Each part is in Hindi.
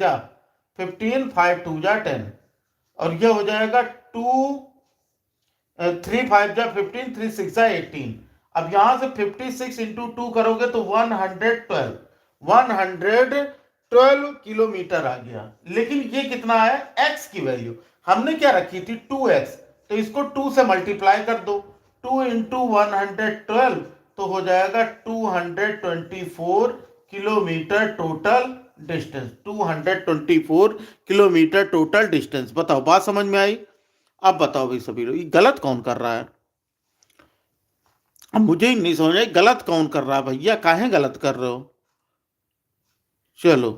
जा 15, 5 2 जा 10, और ये हो जाएगा 2 3 5 जा 15, 3 6 जा 18। अब यहां से 56 इंटू 2 करोगे तो 112 किलोमीटर आ गया। लेकिन ये कितना है, x की वैल्यू हमने क्या रखी थी 2x, तो इसको 2 से मल्टीप्लाई कर दो, 2 इंटू 112 तो हो जाएगा 224 kilometre total distance, 224 kilometre total distance. बताओ बात समझ में आई? अब बताओ भाई सभी लोग, ये गलत कौन कर रहा है? अब मुझे ही नहीं समझ में गलत कौन कर रहा है भैया, काहे गलत कर रहे हो? चलो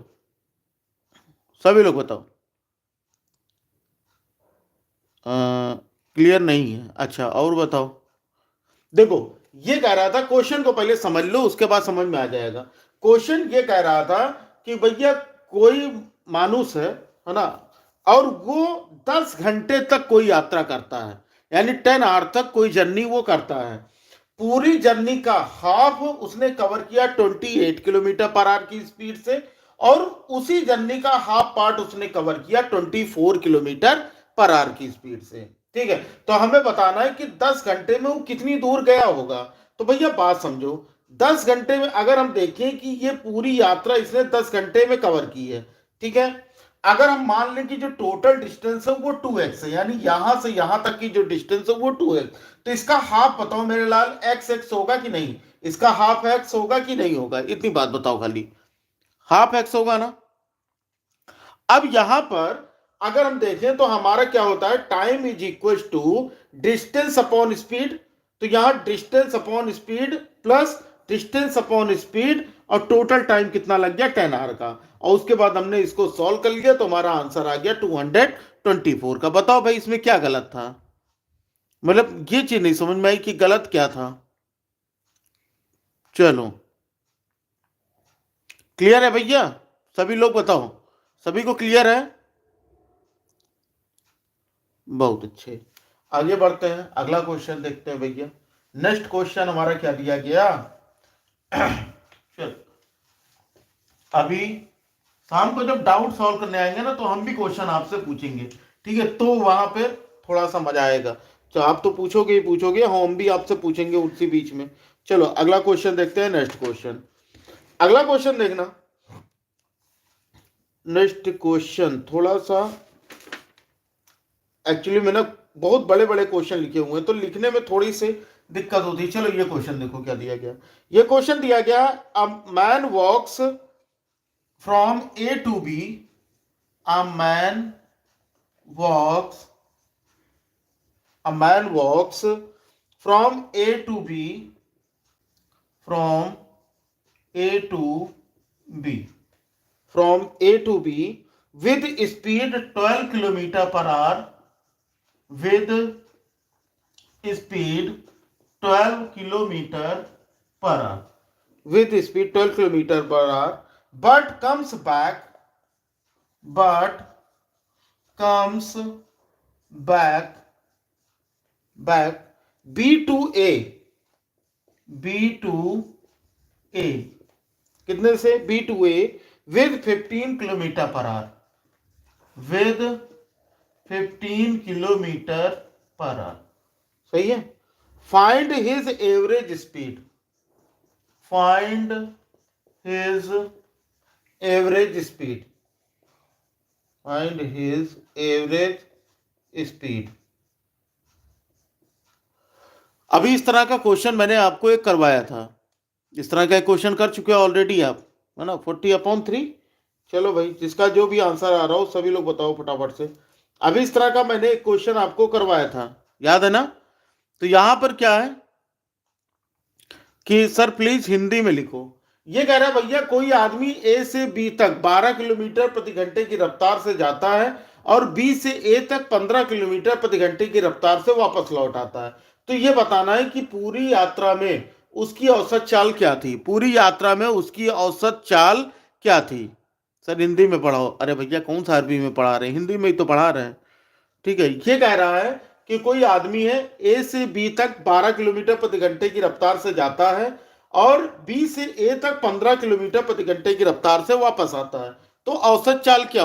सभी लोग बताओ। क्लियर नहीं है? अच्छा और बताओ। देखो ये कह रहा था, क्वेश्चन को पहले समझ लो उसके बाद समझ में आ जाएगा। क्वेश्चन ये कह रहा था कि भैया कोई मानुष है ना, और वो 10 घंटे तक कोई यात्रा करता है, यानी 10 आवर तक कोई जर्नी वो करता है। पूरी जर्नी का हाफ उसने कवर किया 28 किलोमीटर पर आवर की स्पीड से, और उसी जर्नी का हाफ पार्ट उसने कवर किया 24 किलोमीटर पर आवर की स्पीड से। ठीक है, तो हमें बताना है कि 10 घंटे में वो कितनी दूर गया होगा। तो भैया बात समझो, 10 घंटे में अगर हम देखें कि ये पूरी यात्रा इसने 10 घंटे में कवर की है, ठीक है, अगर हम मान लें कि जो टोटल डिस्टेंस है वो 2x है, यानी यहां से यहां तक की जो डिस्टेंस है वो 2x, तो इसका हाफ बताओ मेरे लाल, x होगा कि नहीं? इसका हाफ x होगा कि नहीं होगा? इतनी बात बताओ खाली, हाफ x होगा ना। अब यहां पर अगर हम देखें तो हमारा क्या होता है, time is equal to distance upon speed. तो यहां distance upon speed plus distance upon speed, और टोटल टाइम कितना लग गया 10 आवर का, और उसके बाद हमने इसको सॉल्व कर लिया तो हमारा आंसर आ गया 224 का। बताओ भाई इसमें क्या गलत था? मतलब ये चीज नहीं समझ में आई कि गलत क्या था। चलो क्लियर है भैया? सभी लोग बताओ, सभी को क्लियर है? बहुत अच्छे, आगे बढ़ते हैं, अगला क्वेश्चन देखते हैं भैया। नेक्स्ट क्वेश्चन हमारा क्या दिया गया? चल अभी शाम को जब डाउट सॉल्व करने आएंगे ना तो हम भी क्वेश्चन आपसे पूछेंगे, ठीक है, तो वहां पे थोड़ा सा मजा आएगा। तो आप तो पूछोगे ही पूछोगे, हम भी आपसे पूछेंगे उसी बीच में। चलो अगला क्वेश्चन देखते हैं, नेक्स्ट क्वेश्चन। अगला क्वेश्चन देखना, नेक्स्ट क्वेश्चन थोड़ा सा, एक्चुअली मैंने बहुत बड़े बड़े क्वेश्चन लिखे हुए हैं तो लिखने में थोड़ी सी दिक्कत होती है। चलो ये क्वेश्चन देखो क्या दिया गया। ये क्वेश्चन दिया गया, a man walks from A to B, a man walks, a man walks from A to B, from A to B, from A to B with speed 12 kilometer per hour, with speed 12 kilometer per hour, with speed 12 kilometer per hour, but comes back, but comes back back B to A, B to A, कितने से? B to A with 15 kilometre per hour, with 15 kilometre per hour, सही है। Find his average speed, find his average speed, find his average speed. अभी इस तरह का क्वेश्चन मैंने आपको एक करवाया था, इस तरह का क्वेश्चन कर चुके हो ऑलरेडी आप, है ना, 40/3। चलो भाई जिसका जो भी आंसर आ रहा हो सभी लोग बताओ फटाफट से। अभी इस तरह का मैंने एक क्वेश्चन आपको करवाया था, याद है ना? तो यहां पर क्या है कि सर प्लीज हिंदी में लिखो। ये कह रहा है भैया कोई आदमी ए से बी तक 12 किलोमीटर प्रति घंटे की रफ्तार से जाता है और बी से ए तक 15 किलोमीटर प्रति घंटे की रफ्तार से वापस लौट आता है। तो ये बताना है कि पूरी यात्रा में उसकी औसत चाल क्या थी, पूरी यात्रा में उसकी औसत चाल क्या थी। सर हिंदी में पढ़ाओ। अरे भैया कौन सा अरबी में पढ़ा रहे हैं, हिंदी में ही तो पढ़ा रहे हैं। ठीक है, ये कह रहा है कि कोई आदमी है ए से बी तक 12 किलोमीटर प्रति घंटे की रफ्तार से जाता है और बी से ए तक 15 किलोमीटर प्रति घंटे की रफ्तार से वापस आता है। तो औसत चाल क्या